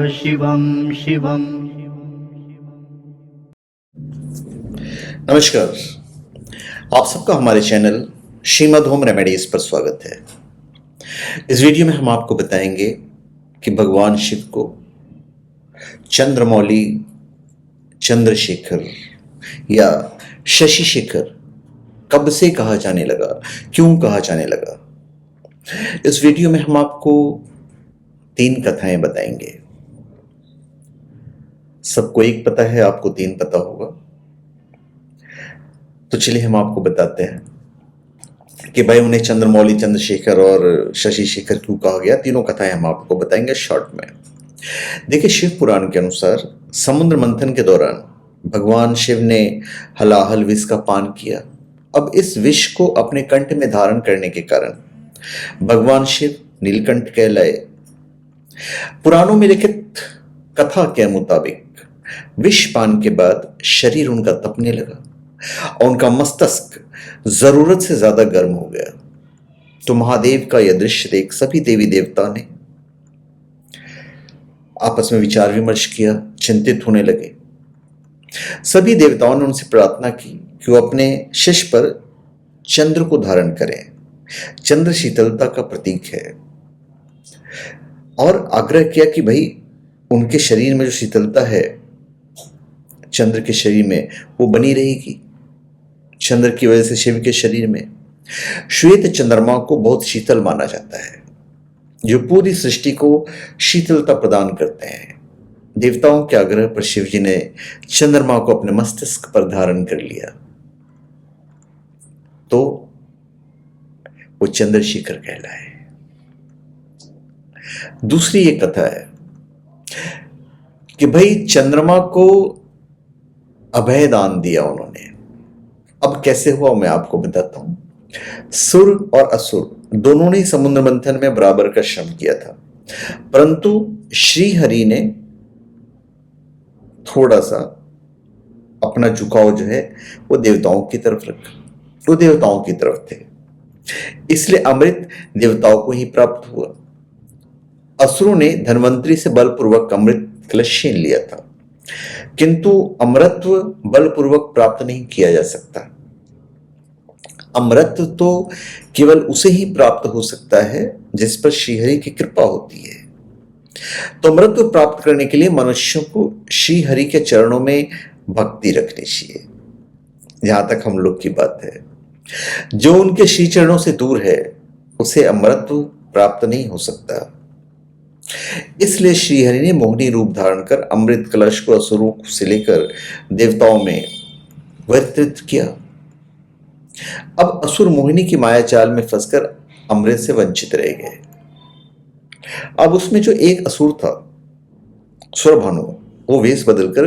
शिवम शिवम। नमस्कार, आप सबका हमारे चैनल श्रीमद होम रेमेडीज पर स्वागत है। इस वीडियो में हम आपको बताएंगे कि भगवान शिव को चंद्रमौली, चंद्रशेखर या शशि शेखर कब से कहा जाने लगा, क्यों कहा जाने लगा। इस वीडियो में हम आपको 3 कथाएं बताएंगे। सबको एक पता है, आपको 3 पता होगा। तो चलिए हम आपको बताते हैं कि भाई उन्हें चंद्रमौली, चंद्रशेखर और शशि शेखर क्यों कहा गया। तीनों कथाएं हम आपको बताएंगे शॉर्ट में। देखिए, शिव पुराण के अनुसार समुद्र मंथन के दौरान भगवान शिव ने हलाहल विष का पान किया। अब इस विष को अपने कंठ में धारण करने के कारण भगवान शिव नीलकंठ कहलाए। पुराणों में लिखित कथा के मुताबिक विष पान के बाद शरीर उनका तपने लगा और उनका मस्तिष्क जरूरत से ज्यादा गर्म हो गया। तो महादेव का यह दृश्य देख सभी देवी देवता ने आपस में विचार विमर्श किया, चिंतित होने लगे। सभी देवताओं ने उनसे प्रार्थना की कि वो अपने शीश पर चंद्र को धारण करें। चंद्र शीतलता का प्रतीक है, और आग्रह किया कि भाई उनके शरीर में जो शीतलता है चंद्र के शरीर में, वो बनी रहेगी। चंद्र की वजह से शिव के शरीर में श्वेत चंद्रमा को बहुत शीतल माना जाता है, जो पूरी सृष्टि को शीतलता प्रदान करते हैं। देवताओं के आग्रह पर शिव जी ने चंद्रमा को अपने मस्तिष्क पर धारण कर लिया, तो वो चंद्रशेखर कहलाए। दूसरी एक कथा है कि भाई चंद्रमा को अभय दान दिया उन्होंने। अब कैसे हुआ मैं आपको बताता हूं। सुर और असुर दोनों ने समुद्र मंथन में बराबर का श्रम किया था, परंतु श्री हरि ने थोड़ा सा अपना झुकाव जो है वो देवताओं की तरफ रखा। वो देवताओं की तरफ थे, इसलिए अमृत देवताओं को ही प्राप्त हुआ। असुरों ने धन्वंतरी से बलपूर्वक अमृत कलश छीन लिया था, किंतु अमरत्व बलपूर्वक प्राप्त नहीं किया जा सकता। अमरत्व तो केवल उसे ही प्राप्त हो सकता है जिस पर श्रीहरि की कृपा होती है। तो अमरत्व प्राप्त करने के लिए मनुष्यों को श्रीहरि के चरणों में भक्ति रखनी चाहिए। जहां तक हम लोग की बात है, जो उनके श्री चरणों से दूर है उसे अमरत्व प्राप्त नहीं हो सकता। इसलिए श्रीहरि ने मोहिनी रूप धारण कर अमृत कलश को असुरों से लेकर देवताओं में वितरित किया। अब असुर मोहिनी की माया जाल में फंसकर अमृत से वंचित रह गए। अब उसमें जो एक असुर था, सुरभानु, वो वेश बदलकर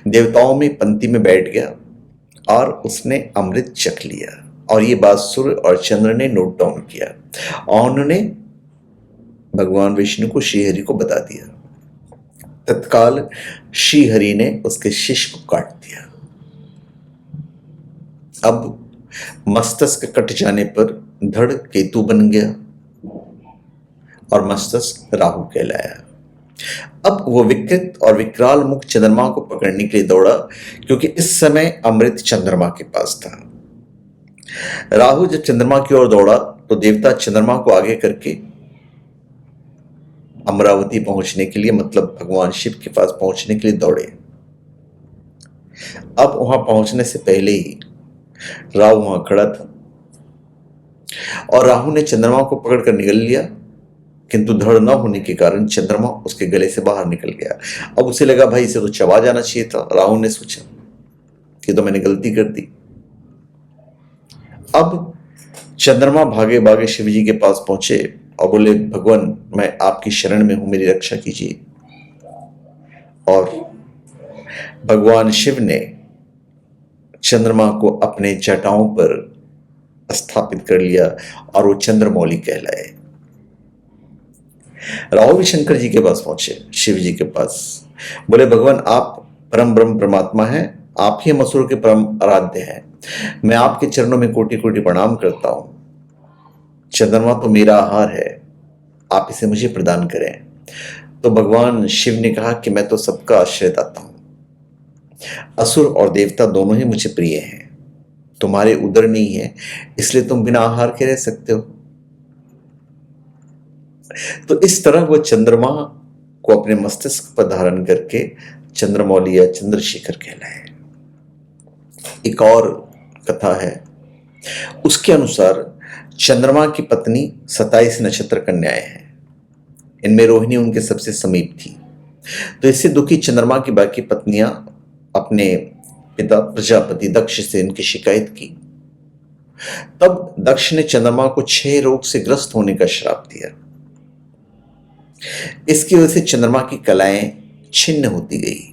देवताओं में पंक्ति में बैठ गया और उसने अमृत चख लिया। और ये बात सूर्य और चंद्र ने नोट डाउन किया और उन्होंने भगवान विष्णु को श्रीहरि को बता दिया। तत्काल श्रीहरि ने उसके शीश को काट दिया। अब मस्तिष्क कट जाने पर धड़ केतु बन गया और मस्तिष्क राहु कहलाया। अब वो विकृत और विकराल मुख चंद्रमा को पकड़ने के लिए दौड़ा, क्योंकि इस समय अमृत चंद्रमा के पास था। राहु जब चंद्रमा की ओर दौड़ा तो देवता चंद्रमा को आगे करके अमरावती पहुंचने के लिए, मतलब भगवान शिव के पास पहुंचने के लिए दौड़े। अब वहां पहुंचने से पहले ही राहु वहां खड़ा था और राहु ने चंद्रमा को पकड़कर निगल लिया, किंतु धड़ न होने के कारण चंद्रमा उसके गले से बाहर निकल गया। अब उसे लगा भाई इसे तो चबा जाना चाहिए था। राहु ने सोचा कि तो मैंने गलती कर दी। अब चंद्रमा भागे भागे शिव जी के पास पहुंचे और बोले, भगवान मैं आपकी शरण में हूं, मेरी रक्षा कीजिए। और भगवान शिव ने चंद्रमा को अपने जटाओं पर स्थापित कर लिया और वो चंद्रमौली कहलाए। राहु भी शंकर जी के पास पहुंचे, शिव जी के पास। बोले, भगवान आप परम ब्रह्म परमात्मा हैं, आप ही हम असुरों के परम आराध्य हैं। मैं आपके चरणों में कोटि कोटि प्रणाम करता हूं। चंद्रमा तो मेरा आहार है, आप इसे मुझे प्रदान करें। तो भगवान शिव ने कहा कि मैं तो सबका आश्रयदाता हूं, असुर और देवता दोनों ही मुझे प्रिय हैं, तुम्हारे उदर नहीं है इसलिए तुम बिना आहार के रह सकते हो। तो इस तरह वो चंद्रमा को अपने मस्तिष्क पर धारण करके चंद्रमौली या चंद्रशेखर कहलाए। एक और कथा है, उसके अनुसार चंद्रमा की पत्नी 27 नक्षत्र कन्याएं हैं, इनमें रोहिणी उनके सबसे समीप थी। तो इससे दुखी चंद्रमा की बाकी पत्नियां अपने पिता प्रजापति दक्ष से इनकी शिकायत की। तब दक्ष ने चंद्रमा को 6 रोग से ग्रस्त होने का श्राप दिया। इसकी वजह से चंद्रमा की कलाएं छिन्न होती गई।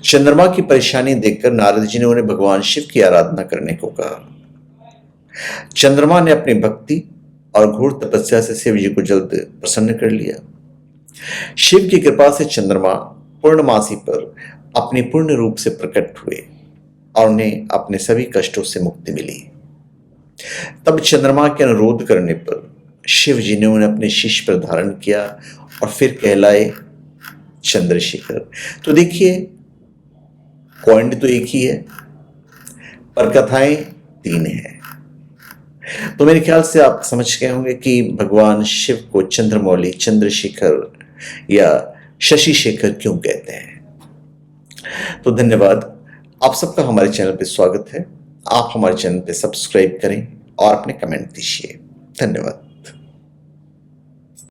चंद्रमा की परेशानी देखकर नारद जी ने उन्हें भगवान शिव की आराधना करने को कहा। चंद्रमा ने अपनी भक्ति और घोर तपस्या से शिव जी को जल्द प्रसन्न कर लिया। शिव की कृपा से चंद्रमा पूर्णमासी पर अपने पूर्ण रूप से प्रकट हुए और उन्हें अपने सभी कष्टों से मुक्ति मिली। तब चंद्रमा के अनुरोध करने पर शिव जी ने उन्हें अपने शीश पर धारण किया और फिर कहलाए चंद्रशेखर। तो देखिए, पॉइंट तो एक ही है पर कथाएं 3 हैं। तो मेरे ख्याल से आप समझ गए होंगे कि भगवान शिव को चंद्रमौली, चंद्रशेखर या शशि शेखर क्यों कहते हैं। तो धन्यवाद, आप सबका हमारे चैनल पे स्वागत है। आप हमारे चैनल पे सब्सक्राइब करें और अपने कमेंट दीजिए। धन्यवाद।